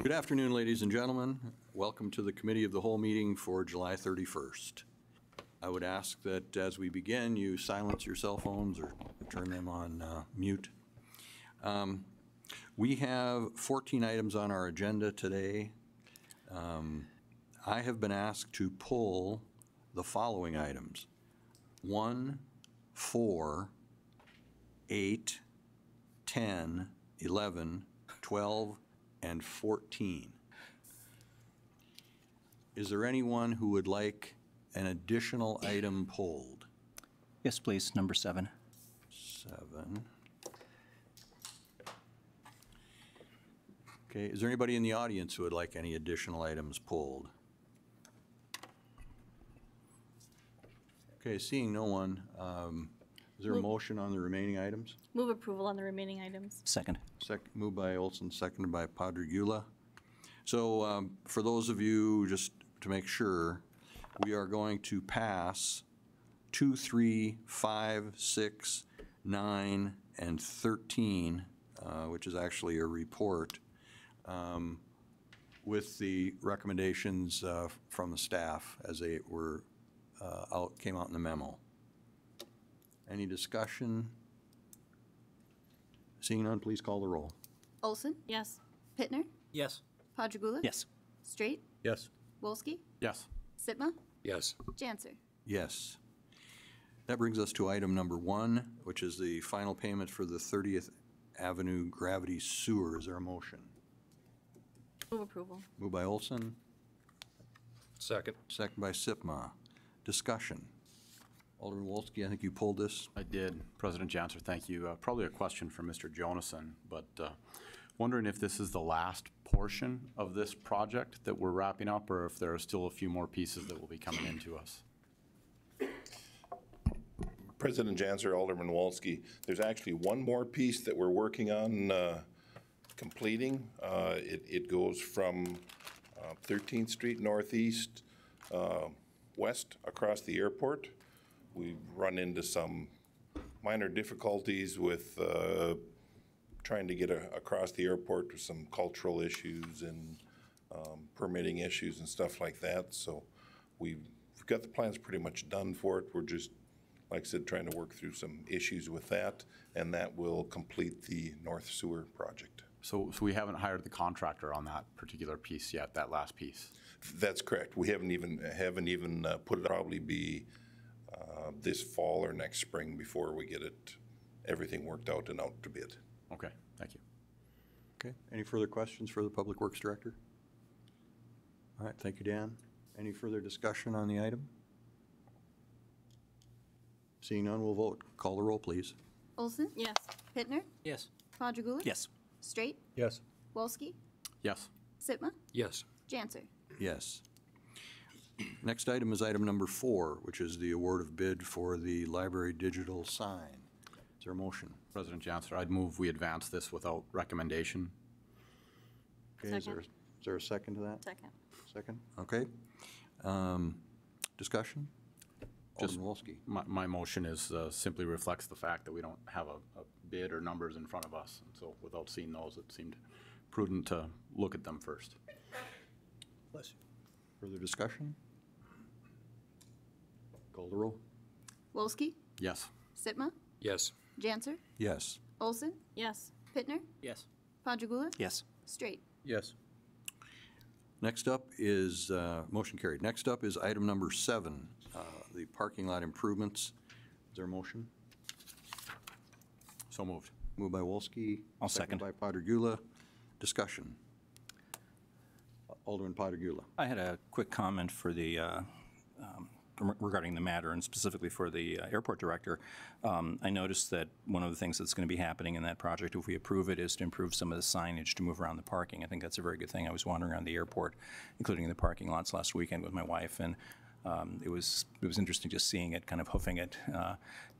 Good afternoon, ladies and gentlemen. Welcome to the Committee of the Whole meeting for July 31st. I would ask that as we begin, you silence your cell phones or turn them on mute. We have 14 items on our agenda today. I have been asked to pull the following items: 1, 4, 8, 10, 11, 12, and 14. Is there anyone who would like an additional item pulled? Yes, please. Number 7. 7. Okay, is there anybody in the audience who would like any additional items pulled? Okay, seeing no one, is there a motion on the remaining items? Move approval on the remaining items. Second. Moved by Olson, seconded by Padre-Gula. So for those of you, just to make sure, we are going to pass 2, 3, 5, 6, 9, and 13, which is actually a report, with the recommendations from the staff as they were came out in the memo. Any discussion? Seeing none, please call the roll. Olson? Yes. Pittner? Yes. Padre-Gula? Yes. Straight? Yes. Wolski? Yes. Sitma? Yes. Janser? Yes. That brings us to item number 1, which is the final payment for the 30th Avenue Gravity Sewer. Is there a motion? Move approval. Moved by Olson, Second. second by Sipma. Discussion. Alderman Wolski, I think you pulled this. I did. President Janser, thank you. Probably a question for Mr. Jonason, but wondering if this is the last portion of this project that we're wrapping up, or if there are still a few more pieces that will be coming into us. President Janser, Alderman Wolski, there's actually one more piece that we're working on completing. It goes from 13th Street Northeast west across the airport. We've run into some minor difficulties with trying to get across the airport with some cultural issues and permitting issues and stuff like that. So we've got the plans pretty much done for it. We're just, like I said, trying to work through some issues with that, and that will complete the North Sewer project. So we haven't hired the contractor on that particular piece yet, that last piece? That's correct. We haven't even put it, probably be this fall or next spring before we get everything worked out and out to bid. Okay, thank you. Okay. Any further questions for the Public Works Director? All right, thank you, Dan. Any further discussion on the item? Seeing none, we'll vote. Call the roll, please. Olson? Yes. Pittner? Yes. Padre-Gula? Yes. Straight? Yes. Wolski? Yes. Sitma? Yes. Janser? Yes. Next item is item number 4, which is the award of bid for the library digital sign. Is there a motion? President Janser, I'd move we advance this without recommendation. Okay, is Second. there a second to that? Second. Second, okay. Discussion? Just Alderman Wolski. my motion is simply reflects the fact that we don't have a bid or numbers in front of us. And so without seeing those, it seemed prudent to look at them first. Bless you. Further discussion? Call the roll. Wolski? Yes. Sitma? Yes. Janser? Yes. Olson? Yes. Pittner? Yes. Padre-Gula? Yes. Straight? Yes. Next up is, motion carried. Next up is item number 7, the parking lot improvements. Is there a motion? So moved. Moved by Wolski. I'll second. By Padre-Gula. Discussion. Alderman Padre-Gula. I had a quick comment for the regarding the matter, and specifically for the airport director. I noticed that one of the things that's going to be happening in that project, if we approve it, is to improve some of the signage to move around the parking. I think that's a very good thing. I was wandering around the airport, including the parking lots last weekend with my wife, and it was interesting just seeing it, kind of hoofing it.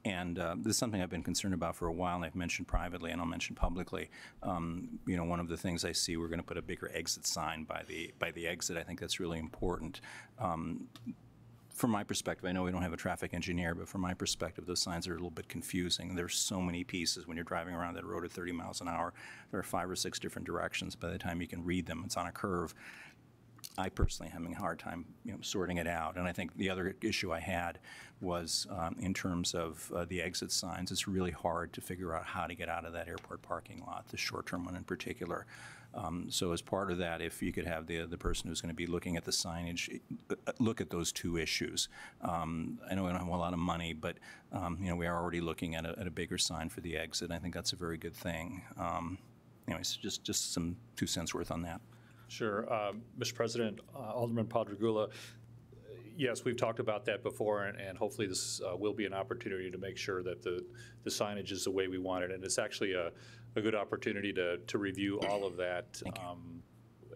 This is something I've been concerned about for a while, and I've mentioned privately, and I'll mention publicly. You know, one of the things I see, we're going to put a bigger exit sign by the exit. I think that's really important. from my perspective, I know we don't have a traffic engineer, but from my perspective, those signs are a little bit confusing. There's so many pieces when you're driving around that road at 30 miles an hour. There are 5 or 6 different directions. By the time you can read them, it's on a curve. I personally am having a hard time, sorting it out. And I think the other issue I had was in terms of the exit signs. It's really hard to figure out how to get out of that airport parking lot, the short-term one in particular. So as part of that, if you could have the person who's going to be looking at the signage look at those 2 issues. I know we don't have a lot of money, but we are already looking at a bigger sign for the exit. I think that's a very good thing. Anyways, just some 2 cents worth on that. Sure. Mr. President, Alderman Padragula, yes, we've talked about that before, and hopefully this will be an opportunity to make sure that the signage is the way we want it. And it's actually a good opportunity to review all of that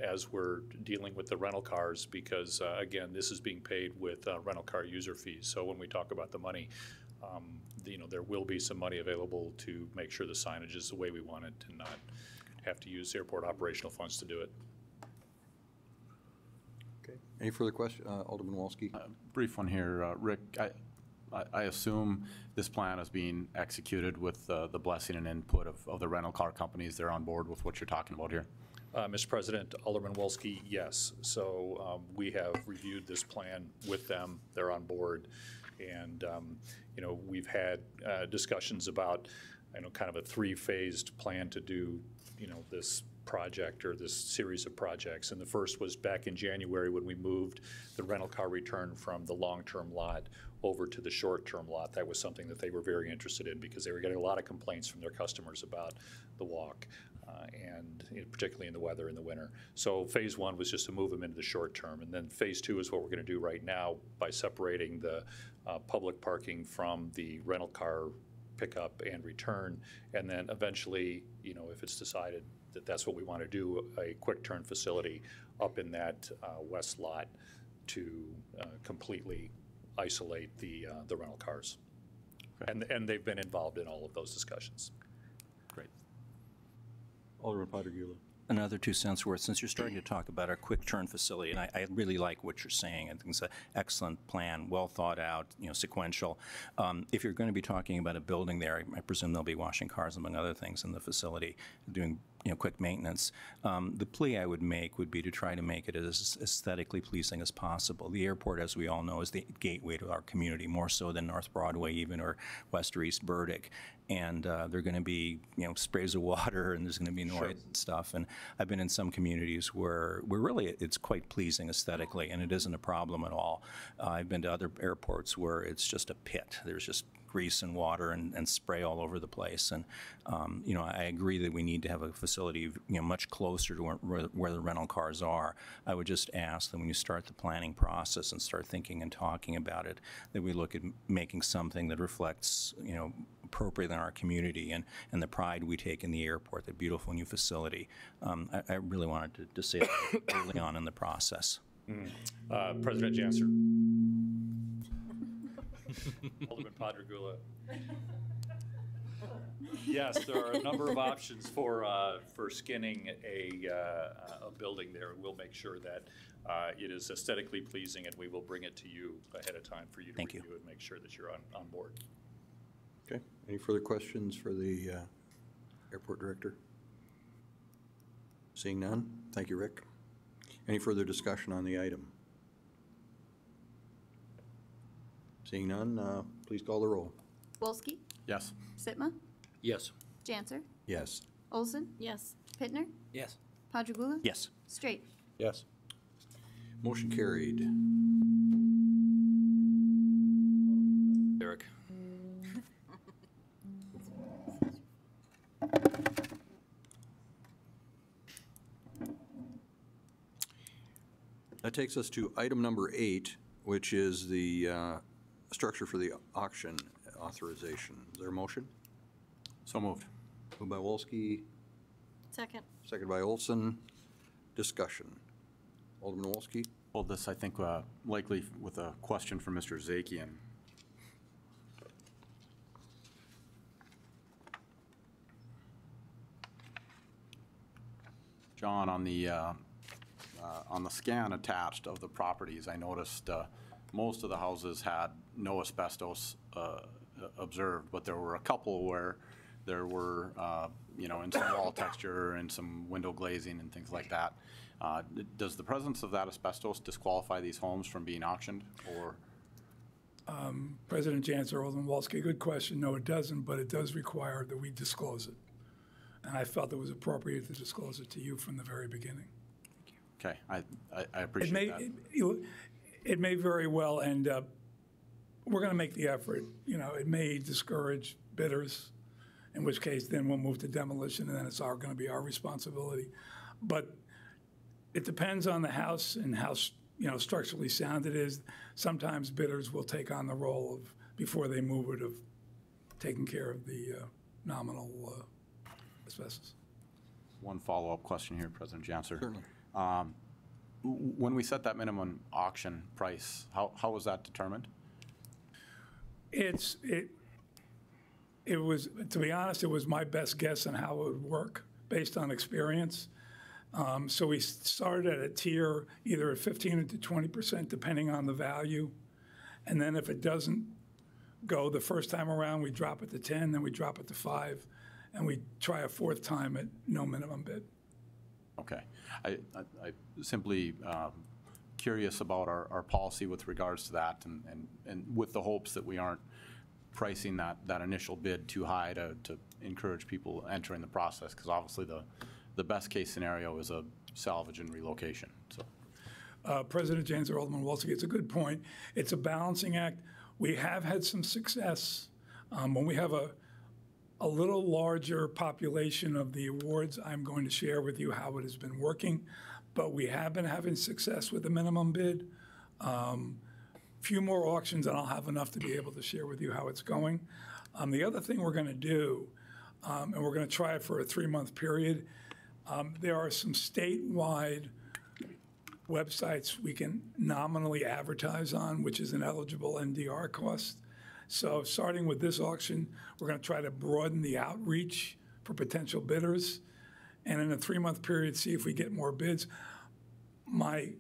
as we're dealing with the rental cars, because, again, this is being paid with rental car user fees. So when we talk about the money, there will be some money available to make sure the signage is the way we want it and not have to use airport operational funds to do it. Any further question? Alderman Wolski? Brief one here. Rick, I assume this plan is being executed with the blessing and input of the rental car companies. They're on board with what you're talking about here? Mr. President, Alderman Wolski, yes. So we have reviewed this plan with them. They're on board. And, we've had discussions about, kind of a 3-phased plan to do, this project or this series of projects. And the first was back in January when we moved the rental car return from the long-term lot over to the short-term lot. That was something that they were very interested in because they were getting a lot of complaints from their customers about the walk, and particularly in the weather in the winter. So phase 1 was just to move them into the short term. And then phase 2 is what we're going to do right now by separating the public parking from the rental car pickup and return. And then eventually, if it's decided that that's what we want to do, a quick turn facility up in that west lot to completely isolate the rental cars. Okay. And they've been involved in all of those discussions. Great. Alderman Padragula. Another 2 cents worth, since you're starting to talk about a quick turn facility, and I really like what you're saying. I think it's an excellent plan, well thought out, sequential. If you're going to be talking about a building there, I presume they'll be washing cars, among other things, in the facility, doing quick maintenance. The plea I would make would be to try to make it as aesthetically pleasing as possible. The airport, as we all know, is the gateway to our community, more so than North Broadway even, or West or East Burdick. And there are going to be, sprays of water, and there's going to be noise and stuff. And I've been in some communities where really it's quite pleasing aesthetically, and it isn't a problem at all. I've been to other airports where it's just a pit. There's just grease and water and spray all over the place. And, I agree that we need to have a facility, much closer to where the rental cars are. I would just ask that when you start the planning process and start thinking and talking about it, that we look at making something that reflects, appropriate in our community and the pride we take in the airport, the beautiful new facility. I really wanted to say that early on in the process. President Janser. Alderman Padragula. Yes, there are a number of options for skinning a building there. We'll make sure that it is aesthetically pleasing, and we will bring it to you ahead of time for you to review and make sure that you're on board. Okay. Any further questions for the airport director? Seeing none, thank you, Rick. Any further discussion on the item? Seeing none, please call the roll. Wolski? Yes. Sitma? Yes. Janser? Yes. Olson? Yes. Pittner? Yes. Padragula? Yes. Straight? Yes. Motion carried. Eric. That takes us to item number 8, which is the structure for the auction authorization. Is there a motion? So moved. Moved by Wolski, Second. seconded by Olson. Discussion. Alderman Wolski? Well, this, I think, likely with a question from Mr. Zakian. John, on the scan attached of the properties, I noticed most of the houses had no asbestos observed, but there were a couple where there were, in some wall texture and some window glazing and things like that. Does the presence of that asbestos disqualify these homes from being auctioned, or? President Janser, Alderman Wolski, good question. No, it doesn't, but it does require that we disclose it. And I felt it was appropriate to disclose it to you from the very beginning. Okay, I appreciate that. It may very well end up, we're going to make the effort. It may discourage bidders, in which case then we'll move to demolition, and then it's going to be our responsibility. But it depends on the house and how structurally sound it is. Sometimes bidders will take on the role of, before they move it, of taking care of the nominal asbestos. One follow-up question here, President Janser. Certainly. When we set that minimum auction price, how was that determined? It was, to be honest, it was my best guess on how it would work based on experience. So we started at a tier, either at 15 to 20%, depending on the value. And then if it doesn't go the first time around, we drop it to 10, then we drop it to 5, and we try a fourth time at no minimum bid. Okay. I simply curious about our policy with regards to that, and with the hopes that we aren't pricing that initial bid too high to encourage people entering the process, because obviously the best case scenario is a salvage and relocation. So, President Janser, Alderman Wolski, it's a good point. It's a balancing act. We have had some success. When we have a little larger population of the awards, I'm going to share with you how it has been working. But we have been having success with the minimum bid. Few more auctions, and I'll have enough to be able to share with you how it's going. The other thing we're going to do, and we're going to try it for a 3-month period, there are some statewide websites we can nominally advertise on, which is an eligible NDR cost. So starting with this auction, we're going to try to broaden the outreach for potential bidders, and in a 3-month period, see if we get more bids. My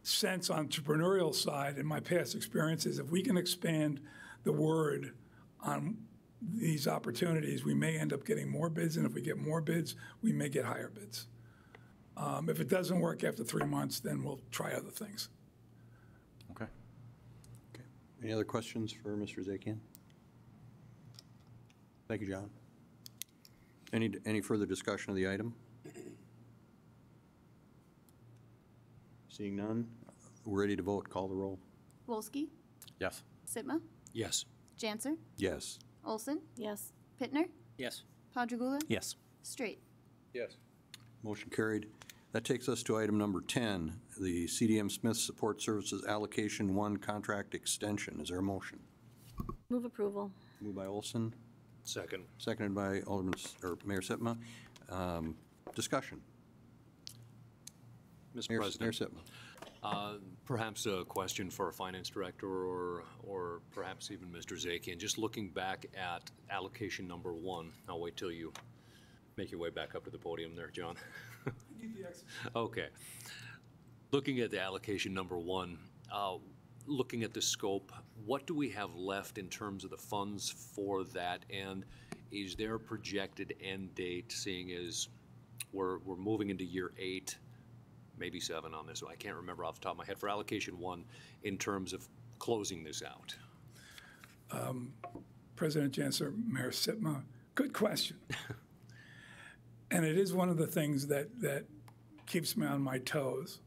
sense on entrepreneurial side and my past experience is if we can expand the word on these opportunities, we may end up getting more bids, and if we get more bids, we may get higher bids. If it doesn't work after 3 months, then we'll try other things. okay. Okay. Any other questions for Mr. Zakian? Thank you, John. Any further discussion of the item? Seeing none, we're ready to vote. Call the roll. Wolski, Yes. Sitma, Yes. Janser, Yes. Olson, Yes. Pittner, Yes. Padragula, Yes. Straight. Yes. Motion carried. That takes us to item number 10, the CDM Smith Support Services Allocation 1 Contract Extension. Is there a motion? Move approval. Moved by Olson, Second. seconded by Mayor Sitma. Discussion. Mr. Mayor President, Sitma. perhaps a question for our finance director or perhaps even Mr. Zakian. Just looking back at allocation number 1, I'll wait till you make your way back up to the podium there, John. Okay. Looking at the allocation number 1, looking at the scope, what do we have left in terms of the funds for that? And is there a projected end date, seeing as we're moving into year 8, maybe 7 on this? I can't remember off the top of my head for allocation 1 in terms of closing this out. President Janser, Mayor Sitma, good question. And it is one of the things that keeps me on my toes.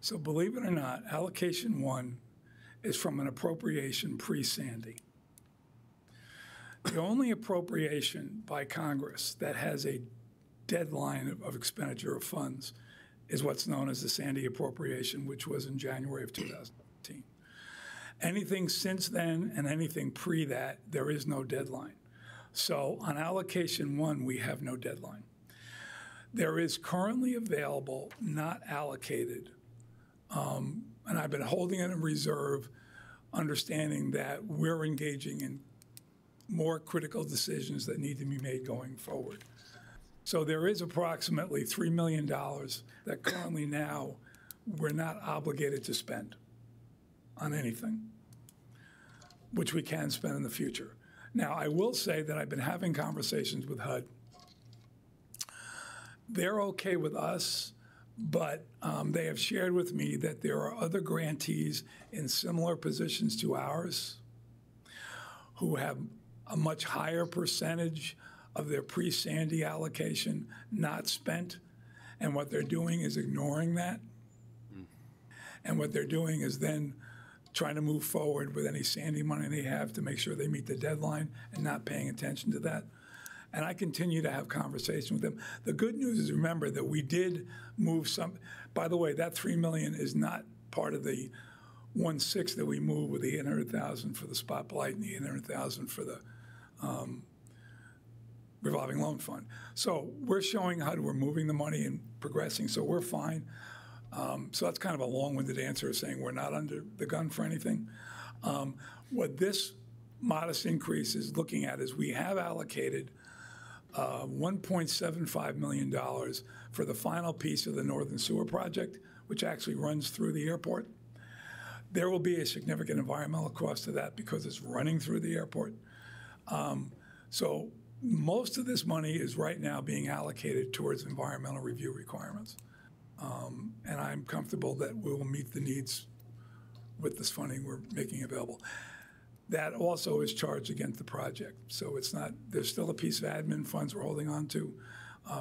So believe it or not, allocation 1 is from an appropriation pre-Sandy. The only appropriation by Congress that has a deadline of expenditure of funds is what's known as the Sandy appropriation, which was in January of 2018. Anything since then and anything pre that, there is no deadline. So on allocation 1, we have no deadline. There is currently available, not allocated, and I've been holding it in reserve, understanding that we're engaging in more critical decisions that need to be made going forward. So there is approximately $3 million that currently now we're not obligated to spend. on anything, which we can spend in the future. Now, I will say that I've been having conversations with HUD. They're okay with us, but they have shared with me that there are other grantees in similar positions to ours who have a much higher percentage of their pre-Sandy allocation not spent, and what they're doing is ignoring that. And what they're doing is then trying to move forward with any Sandy money they have to make sure they meet the deadline and not paying attention to that. And I continue to have conversations with them. The good news is, remember, that we did move some. By the way, that $3 million is not part of the 1.6 that we moved with the 800,000 for the spotlight and the 800,000 for the revolving loan fund. So we're showing how we're moving the money and progressing, so we're fine. So that's kind of a long-winded answer of saying we're not under the gun for anything. What this modest increase is looking at is we have allocated $1.75 million for the final piece of the Northern Sewer Project, which actually runs through the airport. There will be a significant environmental cost to that because it's running through the airport. So most of this money is right now being allocated towards environmental review requirements. And I'm comfortable that we will meet the needs with this funding we're making available. That also is charged against the project. So it's not, there's still a piece of admin funds we're holding on to.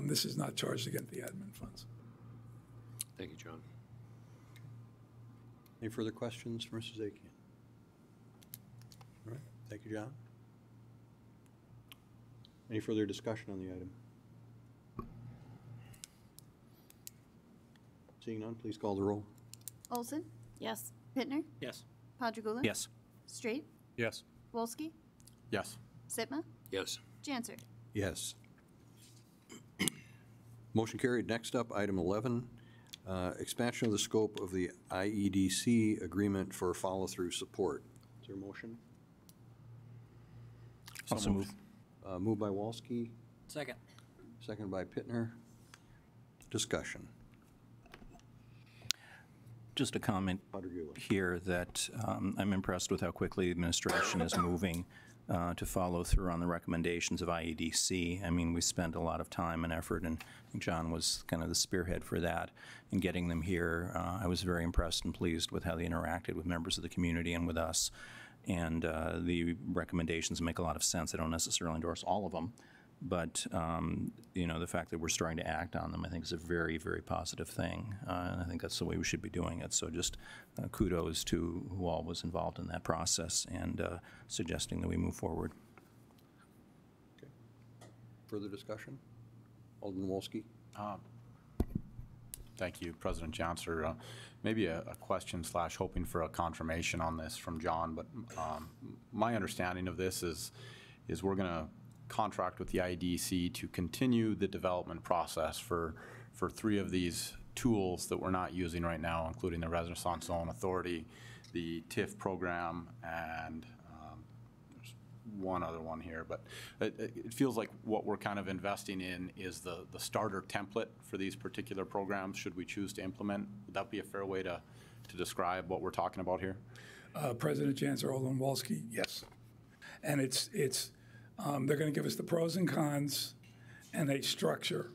This is not charged against the admin funds. Thank you, John. Any further questions for Mrs. Zakian? All right, thank you, John. Any further discussion on the item? Seeing none, please call the roll. Olson? Yes. Pittner? Yes. Padragula? Yes. Straight? Yes. Wolski? Yes. Sitma? Yes. Janser? Yes. Motion carried. Next up, item 11, expansion of the scope of the IEDC agreement for follow-through support. Is there a motion? Also move. Moved by Wolski, Second. seconded by Pittner. Discussion. Just a comment Padragula. here that I'm impressed with how quickly the administration is moving to follow through on the recommendations of IEDC. I mean, we spent a lot of time and effort, and John was kind of the spearhead for that in getting them here. I was very impressed and pleased with how they interacted with members of the community and with us. And the recommendations make a lot of sense. I don't necessarily endorse all of them, but you know, the fact that we're starting to act on them, I think, is a very, very positive thing, and I think that's the way we should be doing it. So just kudos to who all was involved in that process and suggesting that we move forward. Okay. Further discussion? Alderman Wolski. Thank you, President Janser. Maybe a question / hoping for a confirmation on this from John, but my understanding of this is we're going to contract with the IEDC to continue the development process for 3 of these tools that we're not using right now, including the Renaissance Zone Authority, the TIF program, and there's one other one here. But it feels like what we're kind of investing in is the starter template for these particular programs, should we choose to implement. Would that be a fair way to describe what we're talking about here? President Janser, Alderman Wolski, yes. And it's they're going to give us the pros and cons and a structure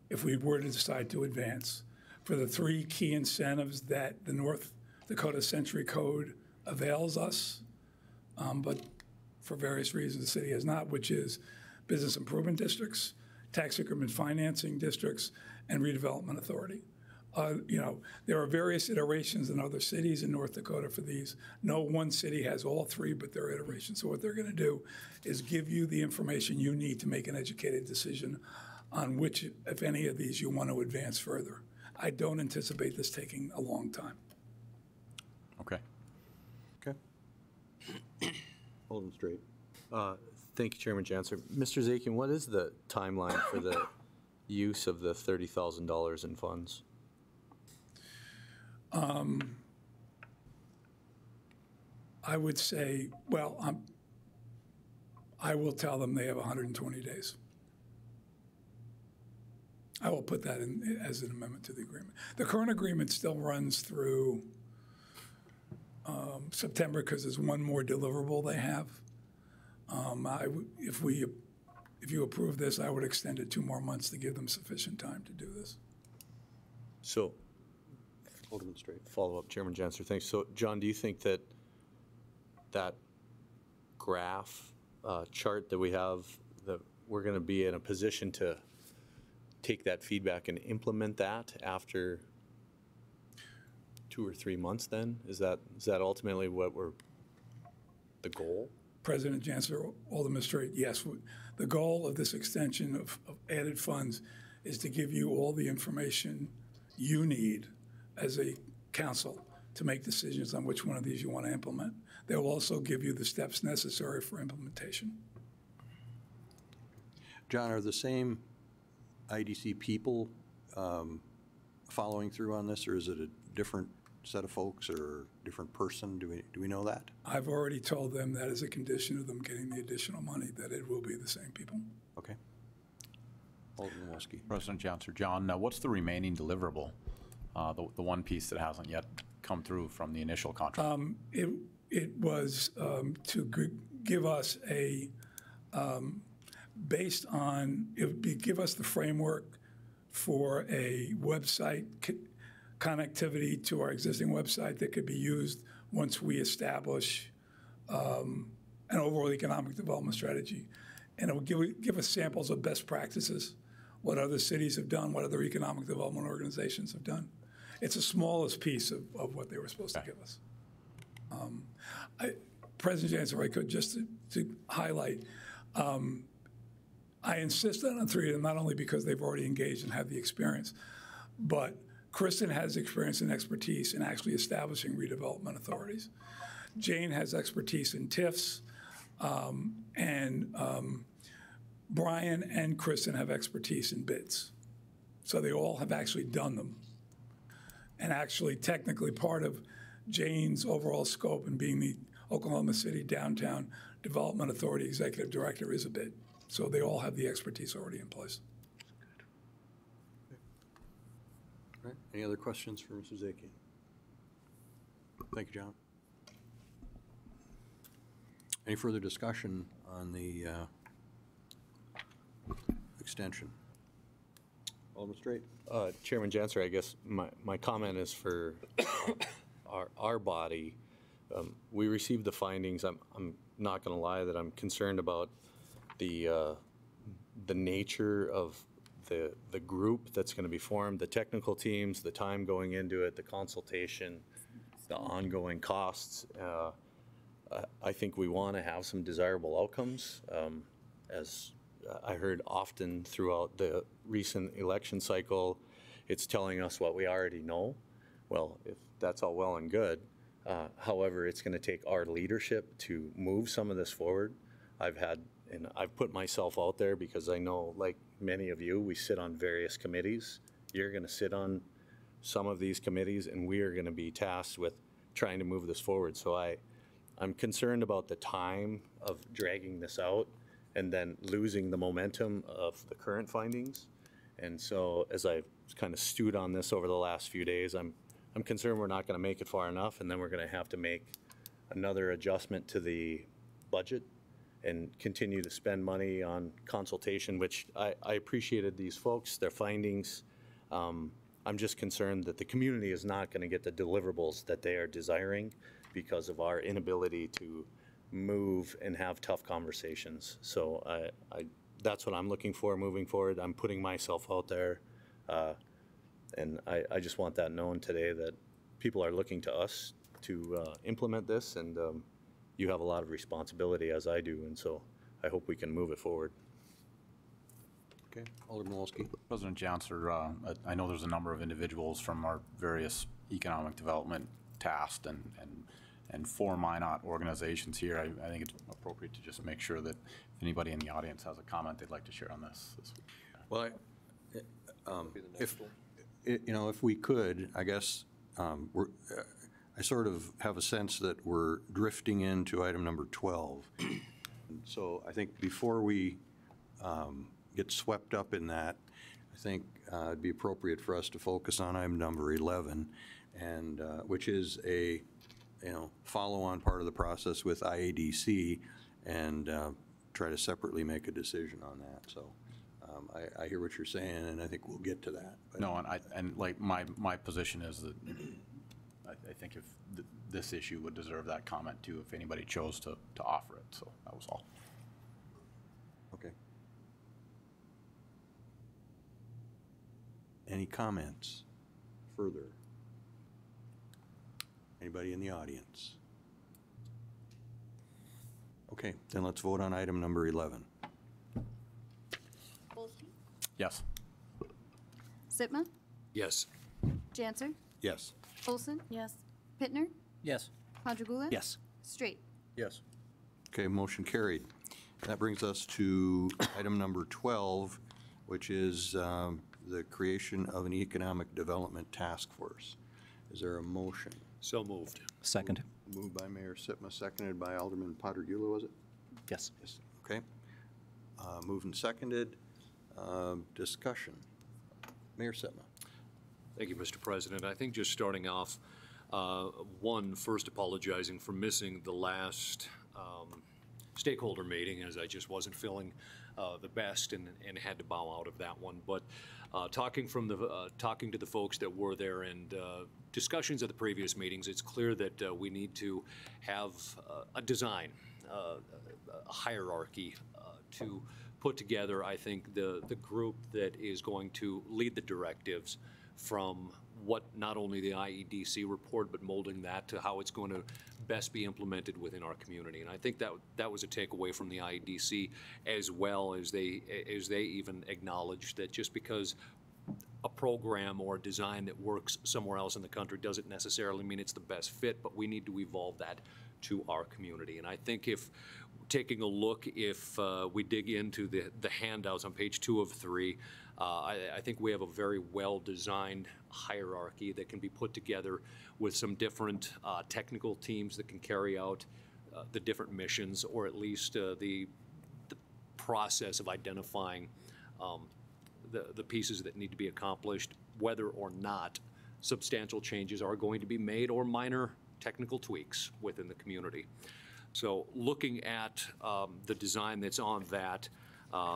if we were to decide to advance for the 3 key incentives that the North Dakota Century Code avails us, but for various reasons the city has not, which is business improvement districts, tax increment financing districts, and redevelopment authority. You know, there are various iterations in other cities in North Dakota for these. No one city has all 3, but there are iterations. So what they're going to do is give you the information you need to make an educated decision on which, if any of these, you want to advance further. I don't anticipate this taking a long time. Okay. Okay. Alderman Straight. Thank you, Chairman Janser. Mr. Zakian, what is the timeline for the use of the $30,000 in funds? I would say, well, I will tell them they have 120 days. I will put that in as an amendment to the agreement. The current agreement still runs through September because there's one more deliverable they have. If you approve this, I would extend it 2 more months to give them sufficient time to do this. So, Alderman Straight. follow-up, Chairman Janser, thanks. So, John, do you think that that graph chart that we have, that we're going to be in a position to take that feedback and implement that after 2 or 3 months then? Is that ultimately what the goal? President Janser, Alderman Straight, yes. The goal of this extension of added funds is to give you all the information you need as a council to make decisions on which one of these you want to implement. They will also give you the steps necessary for implementation. John, are the same IDC people following through on this, or is it a different set of folks or different person? Do we know that? I've already told them that as a condition of them getting the additional money, that it will be the same people. Okay. Alderman Wolski. President Janser, John, what's the remaining deliverable? The one piece that hasn't yet come through from the initial contract? It was to give us a, based on, it would be give us the framework for a website connectivity to our existing website that could be used once we establish an overall economic development strategy. And it will give us samples of best practices, what other cities have done, what other economic development organizations have done. It's the smallest piece of what they were supposed to give us. President Jansen, if I could, just to highlight, I insisted on 3 of them, not only because they've already engaged and have the experience, but Kristen has experience and expertise in actually establishing redevelopment authorities. Jane has expertise in TIFs, and Brian and Kristen have expertise in bids. So they all have actually done them. And actually, technically, part of Jane's overall scope in being the Oklahoma City Downtown Development Authority Executive Director is a bid. So they all have the expertise already in place. All right. Any other questions for Mr. Zaki? Thank you, John. Any further discussion on the extension? Alderman Straight. Chairman Janser, I guess my comment is for our body. We received the findings. I'm not going to lie that I'm concerned about the nature of the group that's going to be formed, the technical teams, the time going into it, the consultation, the ongoing costs. I think we want to have some desirable outcomes. As I heard often throughout the recent election cycle, it's telling us what we already know. Well, if that's all well and good, however, it's going to take our leadership to move some of this forward. I've put myself out there because I know, like many of you, we sit on various committees. You're going to sit on some of these committees, and we are going to be tasked with trying to move this forward. So I'm concerned about the time of dragging this out and then losing the momentum of the current findings. And so as I've kind of stewed on this over the last few days, I'm concerned we're not going to make it far enough, and then we're going to have to make another adjustment to the budget and continue to spend money on consultation, which I appreciated these folks, their findings. I'm just concerned that the community is not going to get the deliverables that they are desiring because of our inability to move and have tough conversations. So that's what I'm looking for moving forward. I'm putting myself out there, and I just want that known today that people are looking to us to implement this, and you have a lot of responsibility, as I do, and so I hope we can move it forward. Okay, Alderman Wolski. President Janser, I know there's a number of individuals from our various economic development tasked and four Minot organizations here. I think it's appropriate to just make sure that if anybody in the audience has a comment they'd like to share on this. Well, if we could, I guess I sort of have a sense that we're drifting into item number 12. So I think before we get swept up in that, I think it'd be appropriate for us to focus on item number 11, and which is follow-on part of the process with IADC and try to separately make a decision on that. So I hear what you're saying, and I think we'll get to that. But No, and like my position is that I think if this issue would deserve that comment too, if anybody chose to offer it. So that was all. Okay. Any comments further? Anybody in the audience? Okay, then let's vote on item number 11. Wolski? Yes. Sitma? Yes. Janser? Yes. Olson? Yes. Pittner? Yes. Padragula? Yes. Straight? Yes. Okay, motion carried. That brings us to item number 12, which is the creation of an economic development task force. Is there a motion? So moved. Second. Moved by Mayor Sitma, seconded by Alderman Padragula, was it? Yes. Yes. Okay. Moved and seconded. Discussion. Mayor Sitma. Thank you, Mr. President. I think just starting off, first apologizing for missing the last stakeholder meeting, as I just wasn't feeling the best and had to bow out of that one. But talking to the folks that were there and discussions at the previous meetings, it's clear that we need to have a design, a hierarchy to put together, I think, the group that is going to lead the directives from what not only the IEDC report, but molding that to how it's going to best be implemented within our community. And I think that was a takeaway from the IEDC, as well as they even acknowledged that just because a program or a design that works somewhere else in the country doesn't necessarily mean it's the best fit, but we need to evolve that to our community. And I think if taking a look, if we dig into the handouts on page 2 of 3, I think we have a very well-designed hierarchy that can be put together with some different technical teams that can carry out the different missions, or at least the process of identifying the pieces that need to be accomplished, whether or not substantial changes are going to be made or minor technical tweaks within the community. So looking at the design that's on that,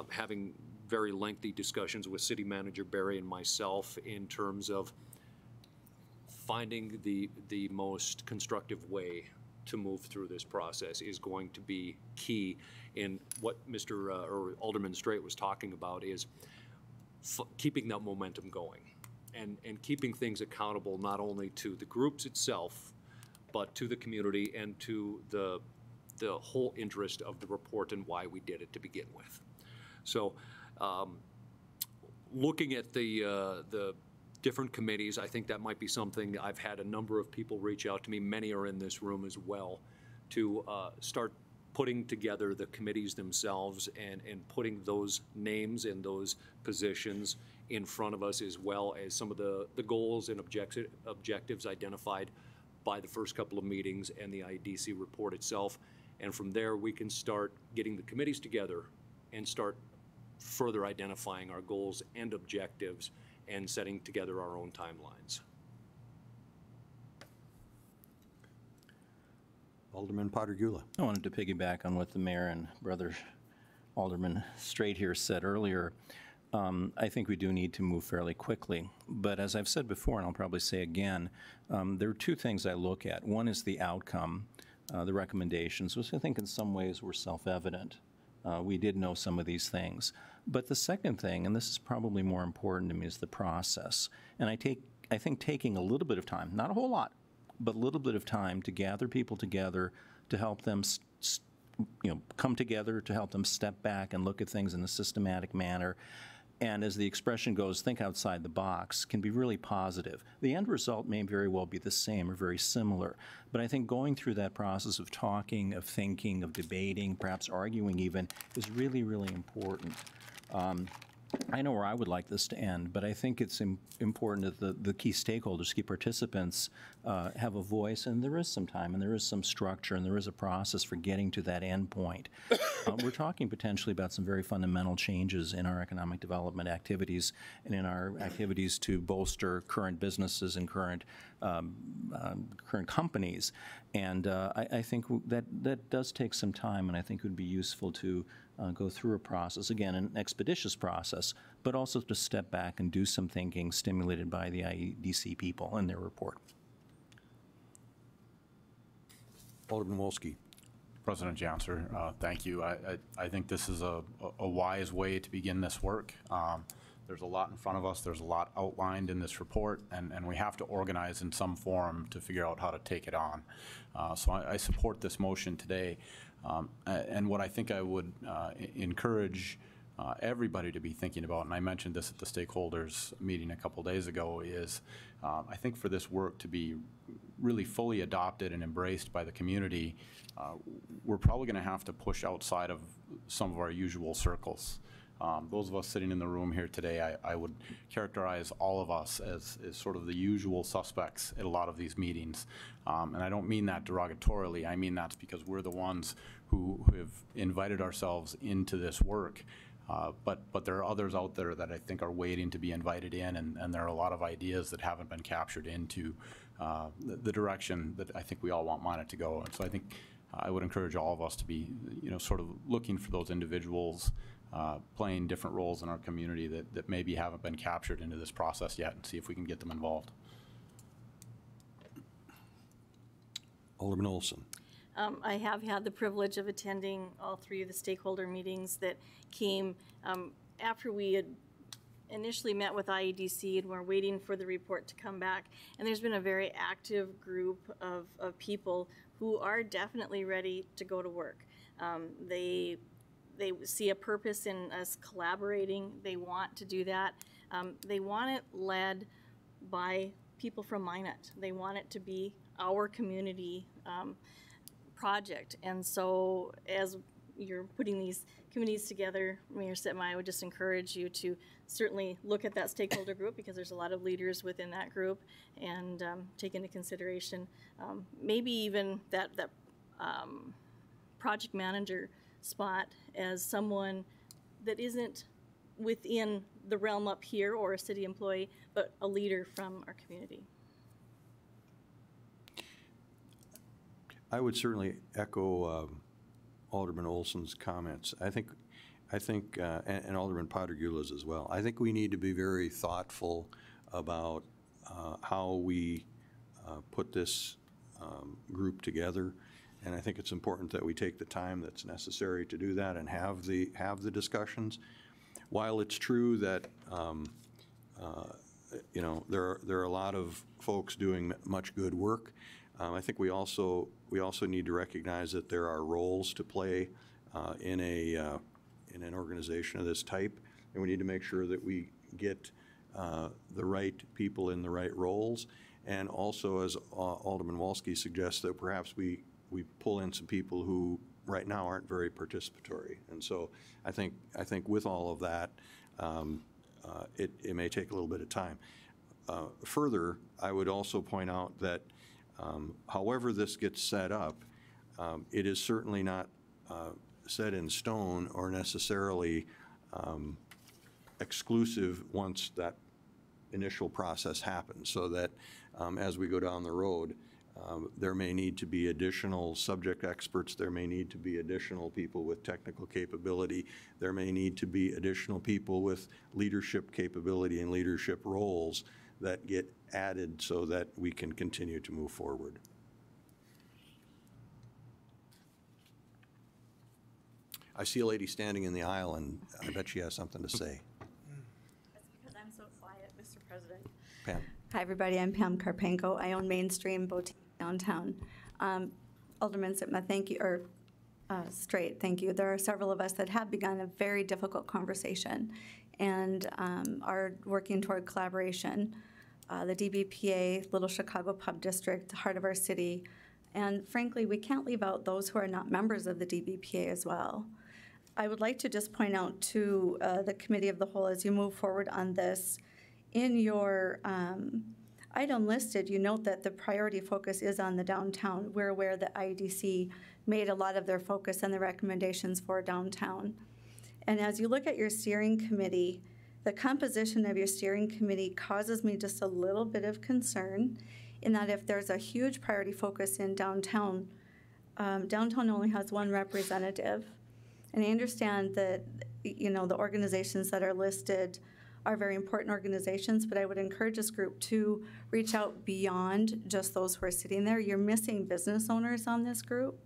having very lengthy discussions with City Manager Barry and myself in terms of finding the most constructive way to move through this process is going to be key. In what Mr. or Alderman Straight was talking about is keeping that momentum going and keeping things accountable not only to the groups itself, but to the community and to the whole interest of the report and why we did it to begin with. So looking at the different committees, I think that might be something. I've had a number of people reach out to me, many are in this room as well, to start putting together the committees themselves and putting those names and those positions in front of us, as well as some of the goals and objectives identified by the first couple of meetings and the IEDC report itself. And from there, we can start getting the committees together and start further identifying our goals and objectives and setting together our own timelines. Alderman Padragula. I wanted to piggyback on what the mayor and brother Alderman Straight here said earlier. I think we do need to move fairly quickly. But as I've said before, and I'll probably say again, there are two things I look at. One is the outcome, the recommendations, which I think in some ways were self-evident. We did know some of these things. But the second thing, and this is probably more important to me, is the process. And I think taking a little bit of time, not a whole lot, but a little bit of time to gather people together, to help them come together, to help them step back and look at things in a systematic manner. And as the expression goes, think outside the box, can be really positive. The end result may very well be the same or very similar. But I think going through that process of talking, of thinking, of debating, perhaps arguing even, is really, really important. I know where I would like this to end, but I think it's important that the key stakeholders, key participants, have a voice, and there is some time, and there is some structure, and there is a process for getting to that end point. We're talking potentially about some very fundamental changes in our economic development activities and in our activities to bolster current businesses and current companies. And I think that does take some time, and I think it would be useful to go through a process, again, an expeditious process, but also to step back and do some thinking stimulated by the IEDC people and their report. Alderman Wolski. President Janser, thank you. I think this is a wise way to begin this work. There's a lot in front of us. There's a lot outlined in this report, and we have to organize in some form to figure out how to take it on. So I support this motion today. And what I think I would encourage everybody to be thinking about, and I mentioned this at the stakeholders meeting a couple days ago, is I think for this work to be really fully adopted and embraced by the community, we're probably going to have to push outside of some of our usual circles. Those of us sitting in the room here today, I would characterize all of us as sort of the usual suspects at a lot of these meetings. And I don't mean that derogatorily. I mean that's because we're the ones who have invited ourselves into this work. But there are others out there that I think are waiting to be invited in, and there are a lot of ideas that haven't been captured into the direction that I think we all want Minot to go. And so I think I would encourage all of us to be, sort of looking for those individuals playing different roles in our community that maybe haven't been captured into this process yet, and see if we can get them involved. Alderman Olson. I have had the privilege of attending all three of the stakeholder meetings that came after we had initially met with IEDC and we're waiting for the report to come back. And there's been a very active group of people who are definitely ready to go to work. They see a purpose in us collaborating. They want to do that. They want it led by people from Minot. They want it to be our community project. And so as you're putting these committees together, Mayor Sitma, I would just encourage you to certainly look at that stakeholder group, because there's a lot of leaders within that group, and take into consideration maybe even that project manager spot as someone that isn't within the realm up here or a city employee, but a leader from our community. I would certainly echo Alderman Olson's comments. I think, and Alderman Potter-Gula's as well. I think we need to be very thoughtful about how we put this group together, and I think it's important that we take the time that's necessary to do that and have the discussions. While it's true that there are a lot of folks doing much good work, I think we also need to recognize that there are roles to play in an organization of this type, and we need to make sure that we get the right people in the right roles. And also, as Alderman Wolski suggests, that perhaps we pull in some people who right now aren't very participatory. And so I think with all of that, it may take a little bit of time. Further, I would also point out that however this gets set up, it is certainly not set in stone or necessarily exclusive once that initial process happens, so that as we go down the road, there may need to be additional subject experts, there may need to be additional people with technical capability, there may need to be additional people with leadership capability and leadership roles that get added so that we can continue to move forward. I see a lady standing in the aisle, and I bet she has something to say. That's because I'm so quiet, Mr. President. Pam. Hi, everybody. I'm Pam Karpenko. I own Mainstream Boutique downtown. Alderman Sitma, thank you, or Straight, thank you. There are several of us that have begun a very difficult conversation and are working toward collaboration. The DBPA, Little Chicago Pub District, the heart of our city, and frankly, we can't leave out those who are not members of the DBPA as well. I would like to just point out to the committee of the whole, as you move forward on this, in your item listed, you note that the priority focus is on the downtown. We're aware that IEDC made a lot of their focus and the recommendations for downtown. And as you look at your steering committee, the composition of your steering committee causes me just a little bit of concern in that if there's a huge priority focus in downtown, downtown only has one representative. And I understand that, you know, the organizations that are listed are very important organizations, but I would encourage this group to reach out beyond just those who are sitting there. You're missing business owners on this group.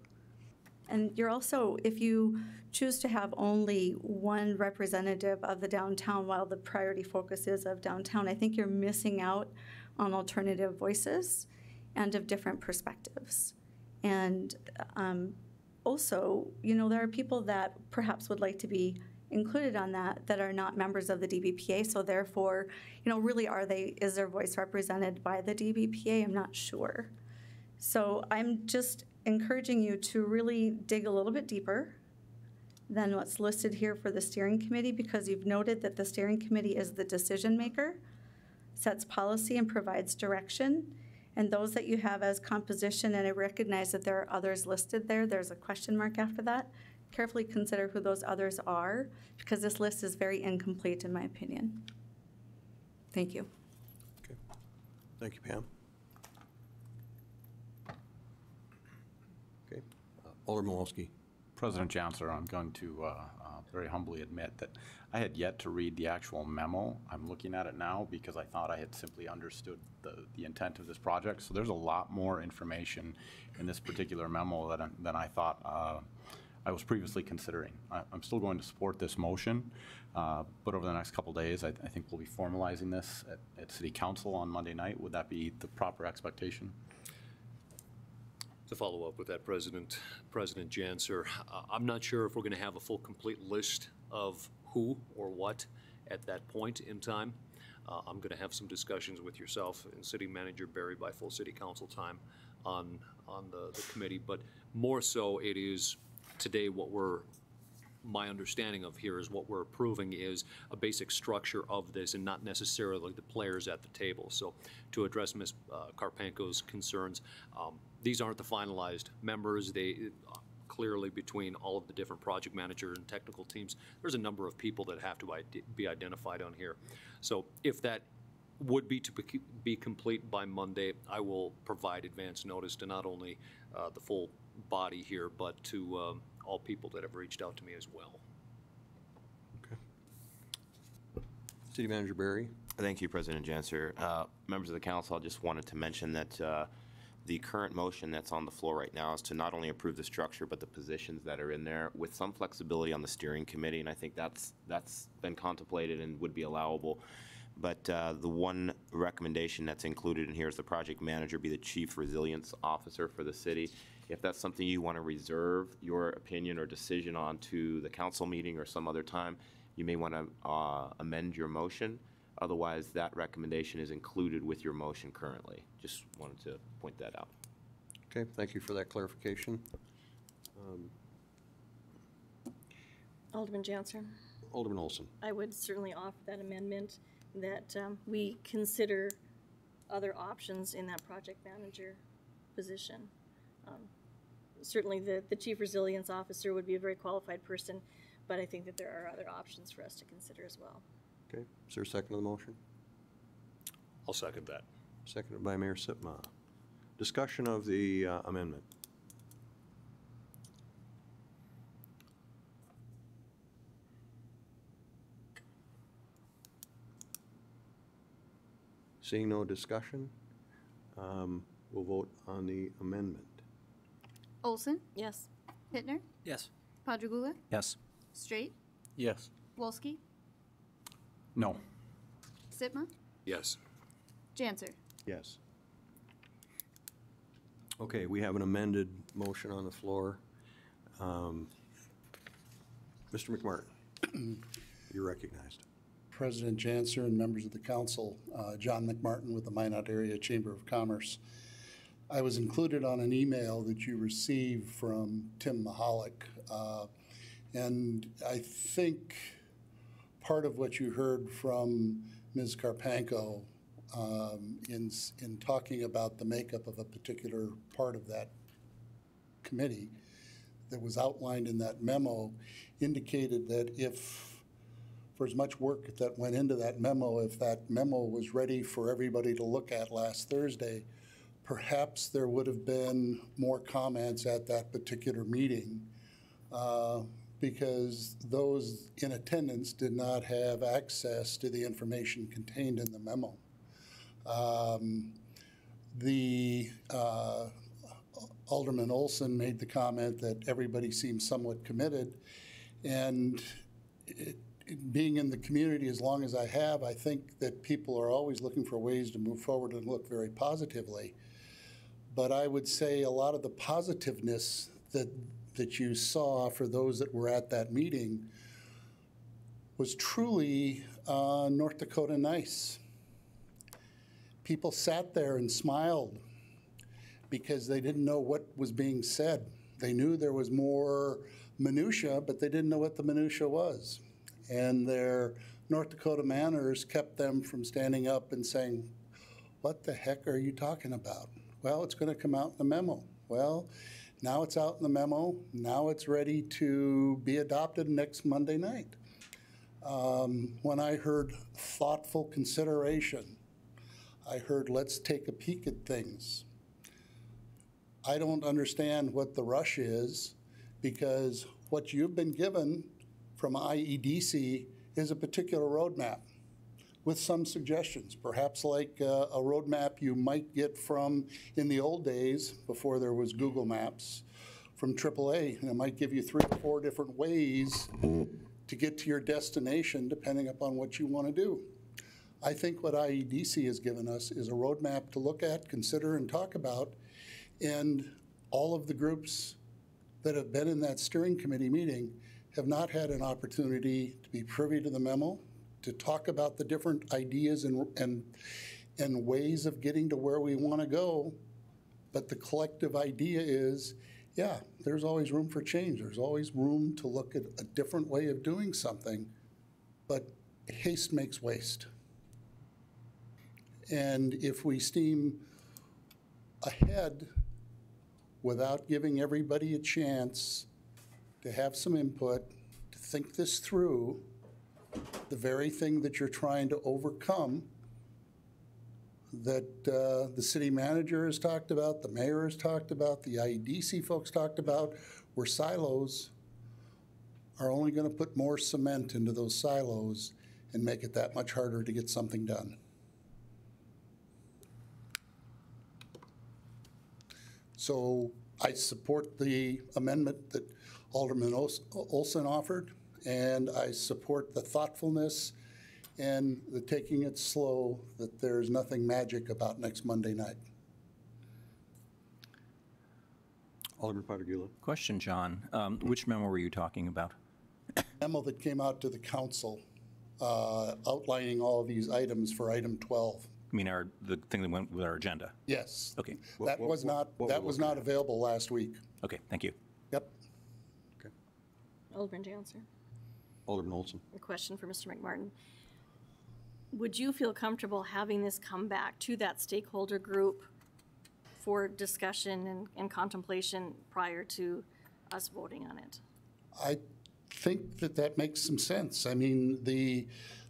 And you're also, if you choose to have only one representative of the downtown while the priority focus is of downtown, I think you're missing out on alternative voices and of different perspectives. And also, you know, there are people that perhaps would like to be included on that are not members of the DBPA, so therefore, you know, really is their voice represented by the DBPA? I'm not sure. So I'm just encouraging you to really dig a little bit deeper than what's listed here for the steering committee, because you've noted that the steering committee is the decision maker, sets policy and provides direction, and those that you have as composition, and I recognize that there are others listed there, there's a question mark after that. Carefully consider who those others are, because this list is very incomplete in my opinion. Thank you. Okay. Thank you, Pam. Okay. Alderman Wolski. President Janser, I'm going to very humbly admit that I had yet to read the actual memo. I'm looking at it now because I thought I had simply understood the intent of this project. So there's a lot more information in this particular memo than I thought I was previously considering. I'm still going to support this motion, but over the next couple days, I think we'll be formalizing this at City Council on Monday night. Would that be the proper expectation? To follow up with that, President Janser, I'm not sure if we're going to have a full, complete list of who or what at that point in time. I'm going to have some discussions with yourself and City Manager Barry by full City Council time on the committee, but more so it is today my understanding of here is what we're approving is a basic structure of this and not necessarily the players at the table. So to address Ms. Karpenko's concerns, these aren't the finalized members. They clearly, between all of the different project manager and technical teams, there's a number of people that have to be identified on here. So if that would be to be complete by Monday, I will provide advance notice to not only the full body here, but to all people that have reached out to me as well. Okay. City Manager Barry. Thank you, President Janser. Members of the council, I just wanted to mention that the current motion that's on the floor right now is to not only approve the structure, but the positions that are in there with some flexibility on the steering committee, and I think that's been contemplated and would be allowable. But the one recommendation that's included in here is the project manager be the chief resilience officer for the city. If that's something you want to reserve your opinion or decision on to the council meeting or some other time, you may want to amend your motion. Otherwise, that recommendation is included with your motion currently. Just wanted to point that out. Okay, thank you for that clarification. Alderman Jansen. Alderman Olson. I would certainly offer that amendment that we consider other options in that project manager position. Certainly the Chief Resilience Officer would be a very qualified person, but I think that there are other options for us to consider as well. Okay, is there a second to the motion? I'll second that. Seconded by Mayor Sitma. Discussion of the amendment. Seeing no discussion, we'll vote on the amendment. Olson? Yes. Hittner? Yes. Padragula? Yes. Straight? Yes. Wolski? No. Sitma? Yes. Janser? Yes. Okay, we have an amended motion on the floor. Mr. McMartin, you're recognized. President Janser and members of the council, John McMartin with the Minot Area Chamber of Commerce. I was included on an email that you received from Tim Mahalik And I think part of what you heard from Ms. Karpenko in talking about the makeup of a particular part of that committee that was outlined in that memo indicated that if, for as much work that went into that memo, if that memo was ready for everybody to look at last Thursday, perhaps there would have been more comments at that particular meeting because those in attendance did not have access to the information contained in the memo. Alderman Olson made the comment that everybody seems somewhat committed, and being in the community as long as I have, I think that people are always looking for ways to move forward and look very positively. But I would say a lot of the positiveness that you saw for those that were at that meeting was truly North Dakota nice. People sat there and smiled because they didn't know what was being said. They knew there was more minutia, but they didn't know what the minutia was. And their North Dakota manners kept them from standing up and saying, "What the heck are you talking about?" Well, it's going to come out in the memo. Well, now it's out in the memo. Now it's ready to be adopted next Monday night. When I heard thoughtful consideration, I heard let's take a peek at things. I don't understand what the rush is because what you've been given from IEDC is a particular roadmap with some suggestions, perhaps like a roadmap you might get from in the old days before there was Google Maps from AAA. And it might give you 3 or 4 different ways to get to your destination depending upon what you want to do. I think what IEDC has given us is a roadmap to look at, consider, and talk about. And all of the groups that have been in that steering committee meeting have not had an opportunity to be privy to the memo, to talk about the different ideas and ways of getting to where we want to go. But the collective idea is, yeah, there's always room for change. There's always room to look at a different way of doing something. But haste makes waste. And if we steam ahead without giving everybody a chance to have some input, to think this through, the very thing that you're trying to overcome, that the city manager has talked about, the mayor has talked about, the IEDC folks talked about, where silos are only going to put more cement into those silos and make it that much harder to get something done. So I support the amendment that Alderman Olson offered, and I support the thoughtfulness and the taking it slow, that there's nothing magic about next Monday night. Alderman Patergula. Question, John. Which memo were you talking about? Memo that came out to the council outlining all of these items for item 12. I mean, the thing that went with our agenda? Yes. Okay. That was not available last week. Okay, thank you. Yep. Okay. Alderman Janser. Alderman Olson. A question for Mr. McMartin. Would you feel comfortable having this come back to that stakeholder group for discussion and contemplation prior to us voting on it? I think that makes some sense. I mean, the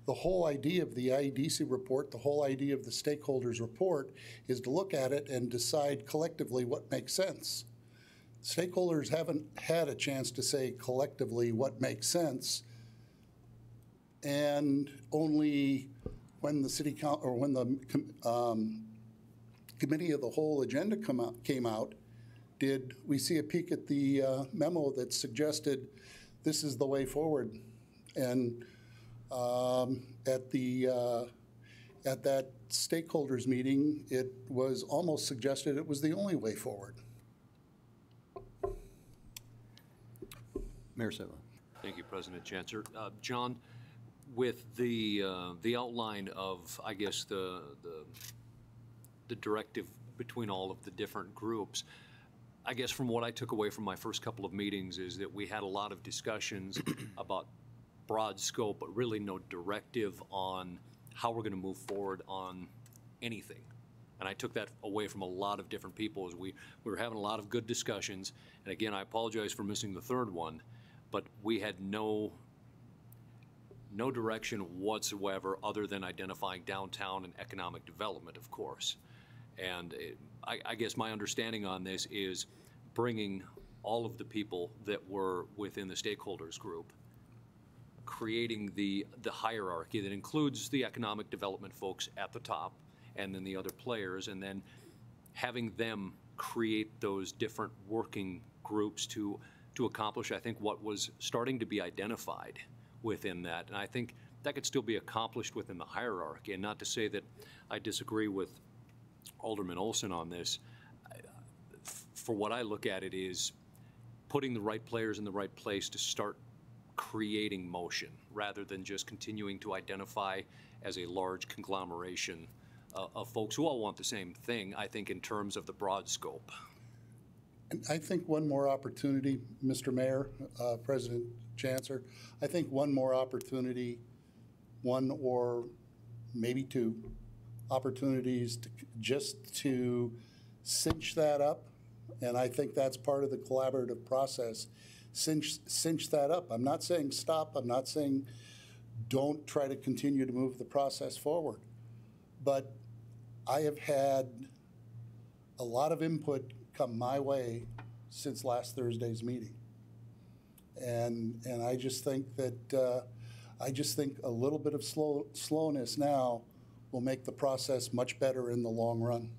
whole idea of the IEDC report, the whole idea of the stakeholders report is to look at it and decide collectively what makes sense. Stakeholders haven't had a chance to say collectively what makes sense, and only when the city council or when the committee of the whole agenda came out did we see a peek at the memo that suggested this is the way forward. And at that stakeholders meeting, it was almost suggested it was the only way forward. Mayor Seva. Thank you, President Janser. John, with the outline of, I guess, the directive between all of the different groups, I guess from what I took away from my first couple of meetings is that we had a lot of discussions about broad scope, but really no directive on how we're going to move forward on anything. And I took that away from a lot of different people as we were having a lot of good discussions. And again, I apologize for missing the third one, but we had no direction whatsoever other than identifying downtown and economic development, of course. And I guess my understanding on this is bringing all of the people that were within the stakeholders group, creating the hierarchy that includes the economic development folks at the top and then the other players, and then having them create those different working groups to accomplish, I think, what was starting to be identified within that. And I think that could still be accomplished within the hierarchy. And not to say that I disagree with Alderman Olson on this. For what I look at it is putting the right players in the right place to start creating motion rather than just continuing to identify as a large conglomeration of folks who all want the same thing, I think, in terms of the broad scope. And I think one more opportunity, Mr. Mayor, President Janser, I think one more opportunity, one or maybe two opportunities just to cinch that up. And I think that's part of the collaborative process. Cinch that up. I'm not saying stop. I'm not saying don't try to continue to move the process forward. But I have had a lot of input come my way since last Thursday's meeting. And I just think that, a little bit of slowness now will make the process much better in the long run.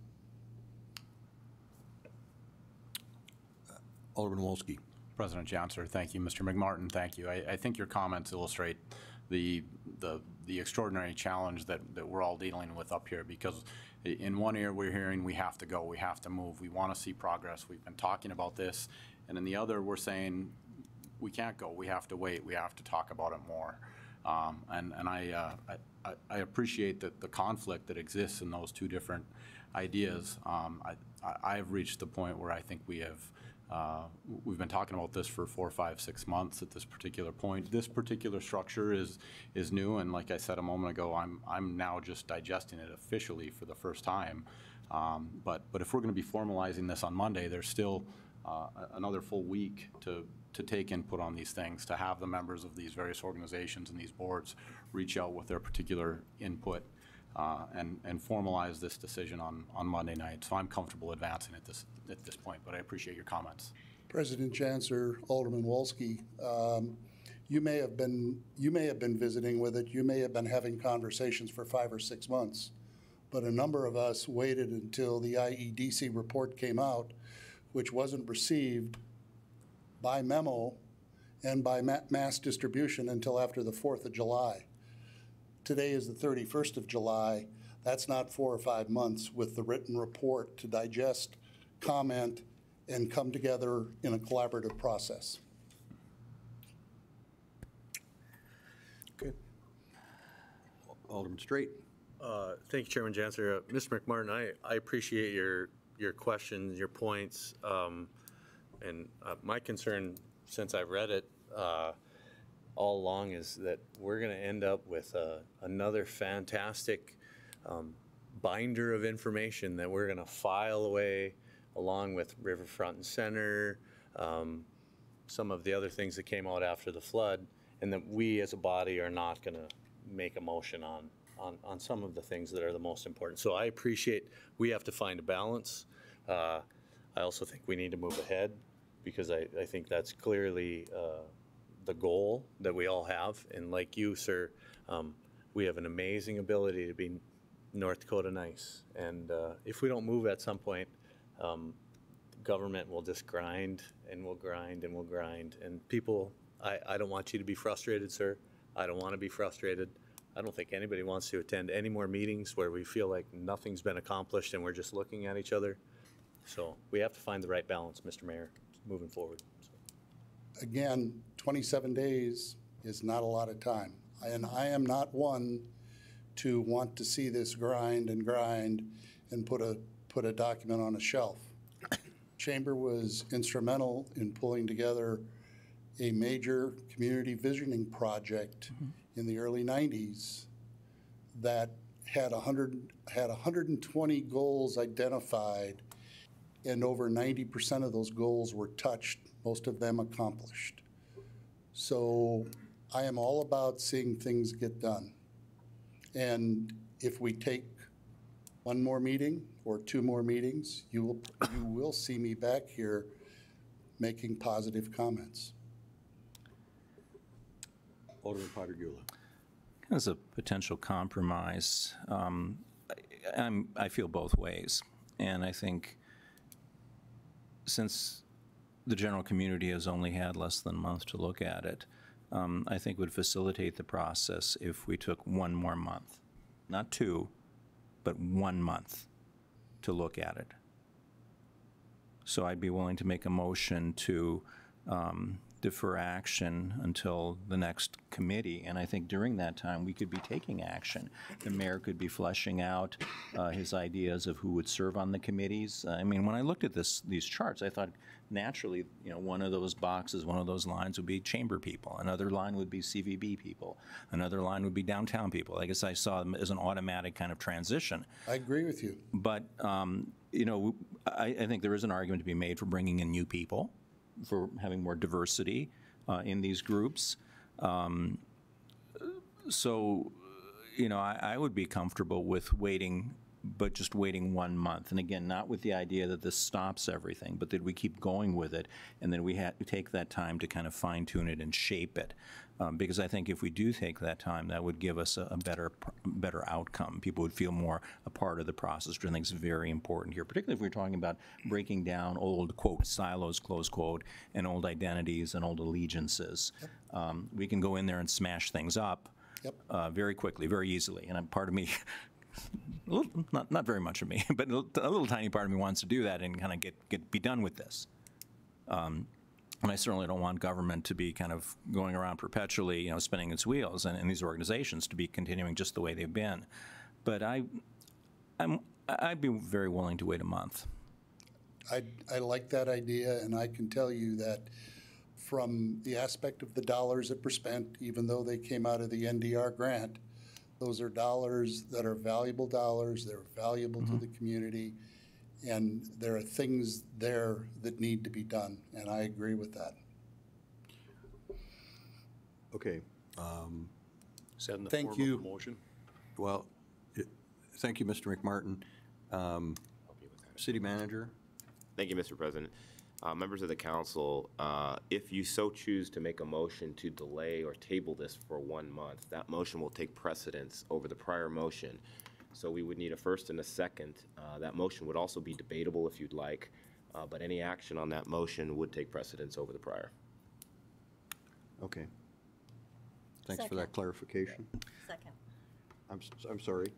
Alderman Wolski. President Janser, thank you. Mr. McMartin, thank you. I think your comments illustrate the extraordinary challenge that we're all dealing with up here, because in one ear we're hearing we have to go, we have to move, we want to see progress, we've been talking about this, and in the other we're saying we can't go, we have to wait, we have to talk about it more. And I appreciate the conflict that exists in those two different ideas. I've reached the point where I think we've been talking about this for 4, 5, 6 months at this particular point. This particular structure is new, and like I said a moment ago, I'm now just digesting it officially for the first time. But if we're going to be formalizing this on Monday, there's still another full week to take input on these things, to have the members of these various organizations and these boards reach out with their particular input and formalize this decision on Monday night. So I'm comfortable advancing at this point, but I appreciate your comments. President Janser, Alderman Wolski, you may have been visiting with it. You may have been having conversations for 5 or 6 months, but a number of us waited until the IEDC report came out, which wasn't received by memo and by mass distribution until after the 4th of July. Today is the 31st of July. That's not 4 or 5 months with the written report to digest, comment, and come together in a collaborative process. Okay. Alderman Straight. Thank you, Chairman Janser. Mr. McMartin, I appreciate your questions, your points, and my concern, since I've read it all along, is that we're going to end up with another fantastic binder of information that we're going to file away along with Riverfront and Center, some of the other things that came out after the flood, and that we as a body are not going to make a motion on some of the things that are the most important. So I appreciate we have to find a balance. I also think we need to move ahead, because I think that's clearly the goal that we all have. And like you, sir, we have an amazing ability to be North Dakota nice. And if we don't move at some point, government will just grind and will grind and will grind. And people, I don't want you to be frustrated, sir. I don't want to be frustrated. I don't think anybody wants to attend any more meetings where we feel like nothing's been accomplished and we're just looking at each other. So we have to find the right balance, Mr. Mayor, moving forward. So. Again, 27 days is not a lot of time. And I am not one to want to see this grind and put a document on a shelf. Chamber was instrumental in pulling together a major community visioning project in the early 90s that had 120 goals identified, and over 90% of those goals were touched, most of them accomplished. So I am all about seeing things get done. And if we take one more meeting or 2 more meetings, you will see me back here making positive comments. Alderman Potter-Gula. As a potential compromise, I feel both ways. And I think since the general community has only had less than a month to look at it, I think would facilitate the process if we took 1 more month. Not 2, but 1 month to look at it. So I'd be willing to make a motion to defer action until the next committee, and I think during that time we could be taking action. The mayor could be fleshing out his ideas of who would serve on the committees. I mean, when I looked at these charts, I thought naturally, you know, one of those boxes, one of those lines would be chamber people, another line would be CVB people, another line would be downtown people. I guess I saw them as an automatic kind of transition. I agree with you. But you know, I think there is an argument to be made for bringing in new people, for having more diversity in these groups. So, you know, I would be comfortable with waiting, but just waiting 1 month. And again, not with the idea that this stops everything, but that we keep going with it, and then we take that time to kind of fine tune it and shape it. Because I think if we do take that time, that would give us a better outcome. People would feel more a part of the process, which I think is very important here, particularly if we're talking about breaking down old, quote, silos, close quote, and old identities and old allegiances. Yep. We can go in there and smash things up very quickly, very easily. And part of me, not very much of me, but a little tiny part of me wants to do that and kind of be done with this. And I certainly don't want government to be kind of going around perpetually, you know, spinning its wheels, and these organizations to be continuing just the way they've been. But I'd be very willing to wait a month. I like that idea, and I can tell you that from the aspect of the dollars that were spent, even though they came out of the NDR grant, those are dollars that are valuable dollars. They're valuable to the community. And there are things there that need to be done, and I agree with that. Okay. Is that in the Thank form you. of a motion? Well, thank you, Mr. McMartin. City Manager? Thank you, Mr. President. Members of the council, if you so choose to make a motion to delay or table this for 1 month, that motion will take precedence over the prior motion. So we would need a first and a second. That motion would also be debatable if you'd like, but any action on that motion would take precedence over the prior. Okay. Thanks for that clarification. Second. I'm sorry.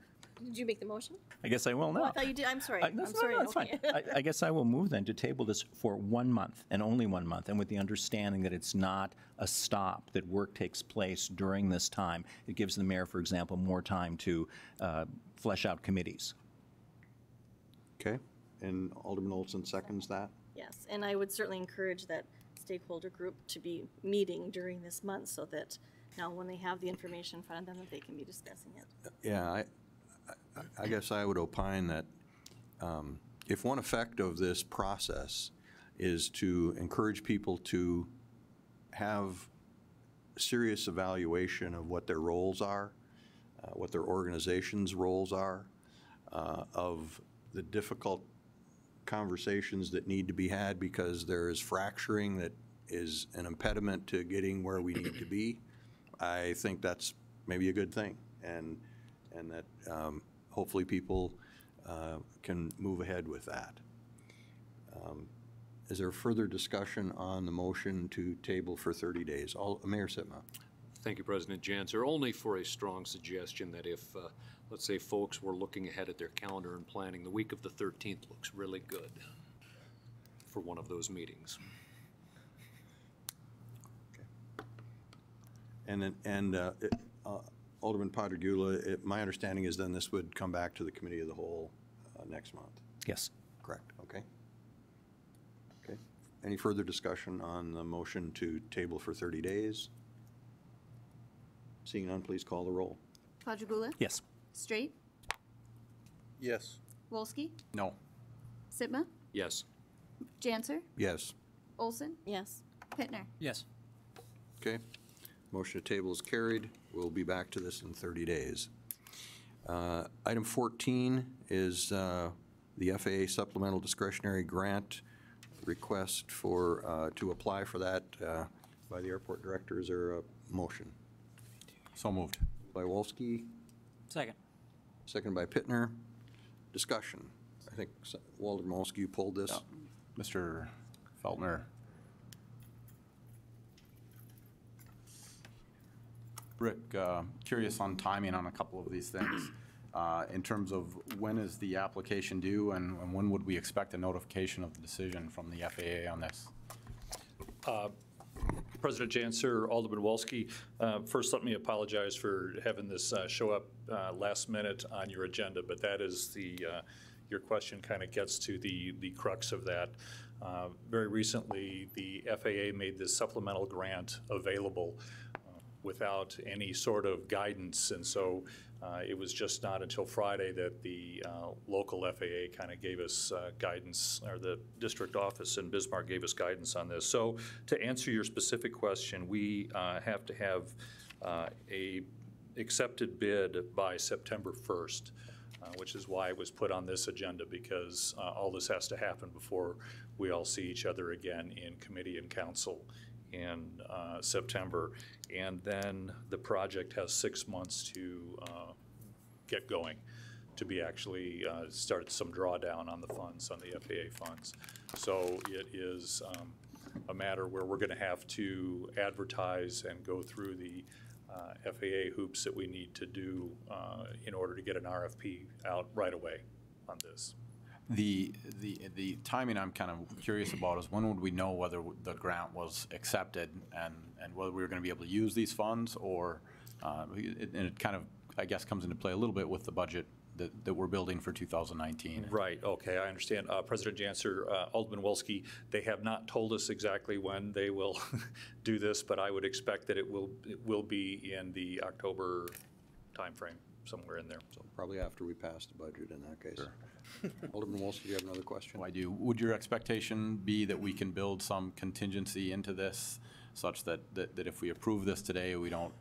Did you make the motion? I guess I will now. Oh, I thought you did. I'm sorry. I'm sorry. No, it's fine. I guess I will move then to table this for 1 month and only 1 month, and with the understanding that it's not a stop, that work takes place during this time. It gives the mayor, for example, more time to flesh out committees. Okay. And Alderman Olson seconds that? Yes, and I would certainly encourage that stakeholder group to be meeting during this month so that now when they have the information in front of them, that they can be discussing it. Yeah, I guess I would opine that if one effect of this process is to encourage people to have serious evaluation of what their roles are, what their organization's roles are, of the difficult conversations that need to be had because there is fracturing that is an impediment to getting where we need to be, I think that's maybe a good thing, and that hopefully people can move ahead with that. Is there further discussion on the motion to table for 30 days? Mayor Sitma. Thank you, President Janser. Only for a strong suggestion that if, let's say, folks were looking ahead at their calendar and planning, the week of the 13th looks really good for one of those meetings. Okay. And Alderman Potter-Gula, my understanding is then this would come back to the Committee of the Whole next month. Yes. Correct. Okay. Any further discussion on the motion to table for 30 days? Seeing none, please call the roll. Padragula? Yes. Straight? Yes. Wolski? No. Sitma? Yes. Janser? Yes. Olson? Yes. Pittner? Yes. Okay. Motion to table is carried. We'll be back to this in 30 days. Item 14 is the FAA supplemental discretionary grant request for, to apply for that by the airport director. Is there a motion? So moved. By Wolski, Second. second by Pittner. Discussion. I think Alderman Wolski, you pulled this. Mr. Feltner. Rick, curious on timing on a couple of these things. In terms of when is the application due and when would we expect a notification of the decision from the FAA on this? President Janser, Alderman Wolski, first let me apologize for having this show up last minute on your agenda, but that is your question kind of gets to the crux of that. Very recently, the FAA made this supplemental grant available without any sort of guidance, and so it was just not until Friday that the local FAA kind of gave us guidance, or the district office in Bismarck gave us guidance on this. So to answer your specific question, we have to have a accepted bid by September 1st, which is why it was put on this agenda, because all this has to happen before we all see each other again in committee and council in September. And then the project has 6 months to get going, to be actually start some drawdown on the funds, on the FAA funds. So it is a matter where we're going to have to advertise and go through the FAA hoops that we need to do in order to get an RFP out right away on this. The timing I'm kind of curious about is when would we know whether the grant was accepted and whether we were going to be able to use these funds, or and it kind of, I guess, comes into play a little bit with the budget that we're building for 2019. Right, okay, I understand. President Janser, Alderman Wolski, they have not told us exactly when they will do this, but I would expect that it will be in the October timeframe, somewhere in there. So probably after we pass the budget in that case. Sure. Alderman Wolski, do you have another question? I do. Would your expectation be that we can build some contingency into this such that if we approve this today, we don't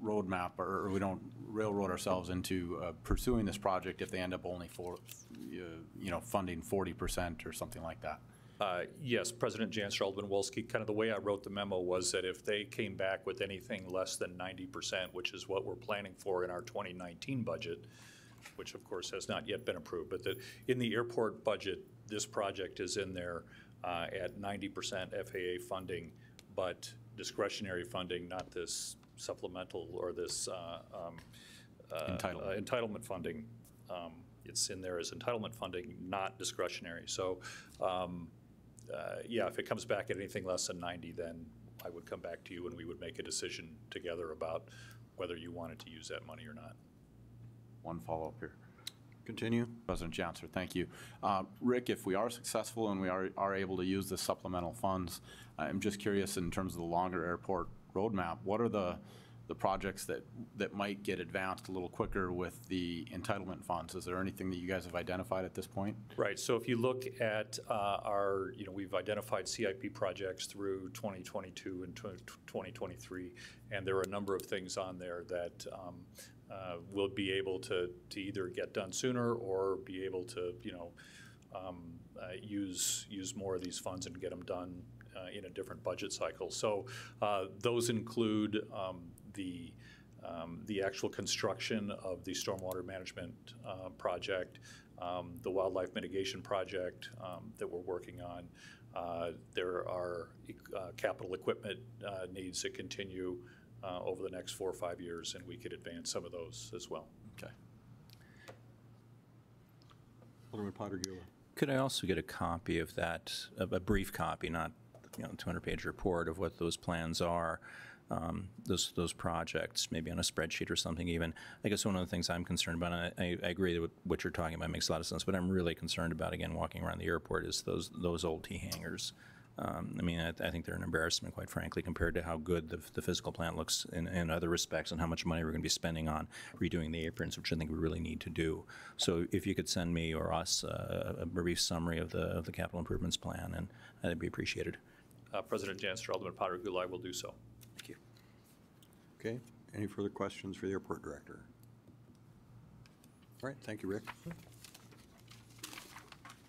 roadmap or we don't railroad ourselves into pursuing this project if they end up only funding 40% or something like that? Yes, President Janser, Alderman Wolski, kind of the way I wrote the memo was that if they came back with anything less than 90%, which is what we're planning for in our 2019 budget, which of course has not yet been approved, but that in the airport budget, this project is in there at 90% FAA funding, but discretionary funding, not this supplemental or this entitlement funding. It's in there as entitlement funding, not discretionary. So yeah, if it comes back at anything less than 90, then I would come back to you and we would make a decision together about whether you wanted to use that money or not. One follow-up here. Continue. President Janser, thank you. Rick, if we are successful and we are able to use the supplemental funds, I'm just curious in terms of the longer airport roadmap, what are the projects that might get advanced a little quicker with the entitlement funds? Is there anything that you guys have identified at this point? Right, so if you look at our, we've identified CIP projects through 2022 and 2023, and there are a number of things on there that we'll be able to either get done sooner or be able to, use more of these funds and get them done in a different budget cycle. So those include the actual construction of the stormwater management project, the wildlife mitigation project that we're working on. There are capital equipment needs that continue over the next 4 or 5 years, and we could advance some of those as well. Okay. Alderman Padragula. Could I also get a copy of that, a brief copy, not 200-page report of what those plans are, those projects, maybe on a spreadsheet or something even. I guess one of the things I'm concerned about, and I agree that what you're talking about makes a lot of sense, but I'm really concerned about, again, walking around the airport, is those old T-hangars. I mean, I think they're an embarrassment, quite frankly, compared to how good the physical plant looks in other respects, and how much money we're going to be spending on redoing the aprons, which I think we really need to do. So if you could send me or us a brief summary of the capital improvements plan, and that'd be appreciated. President Janser, Alderman Potter Gulai will do so. Thank you. Okay, any further questions for the airport director? All right, thank you, Rick.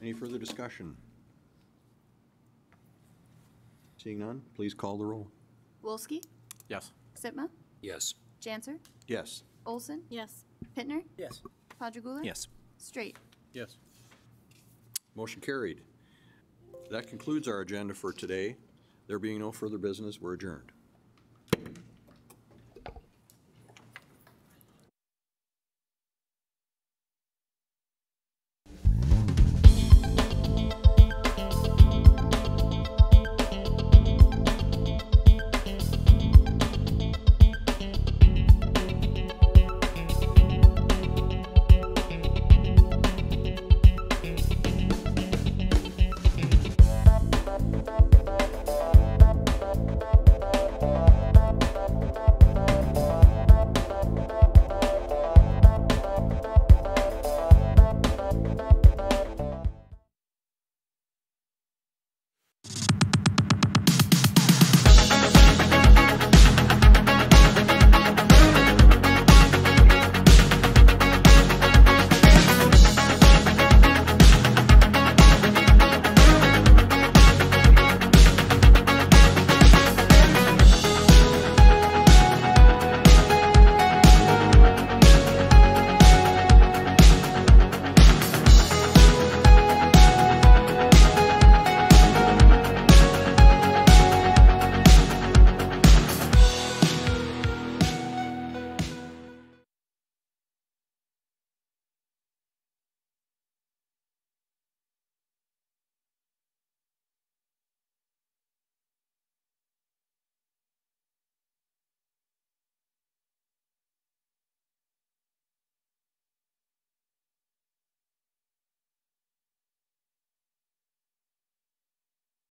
Any further discussion? Seeing none, please call the roll. Wolski? Yes. Sitma? Yes. Janser? Yes. Olson? Yes. Pittner? Yes. Padragula? Yes. Straight? Yes. Motion carried. That concludes our agenda for today. There being no further business, we're adjourned.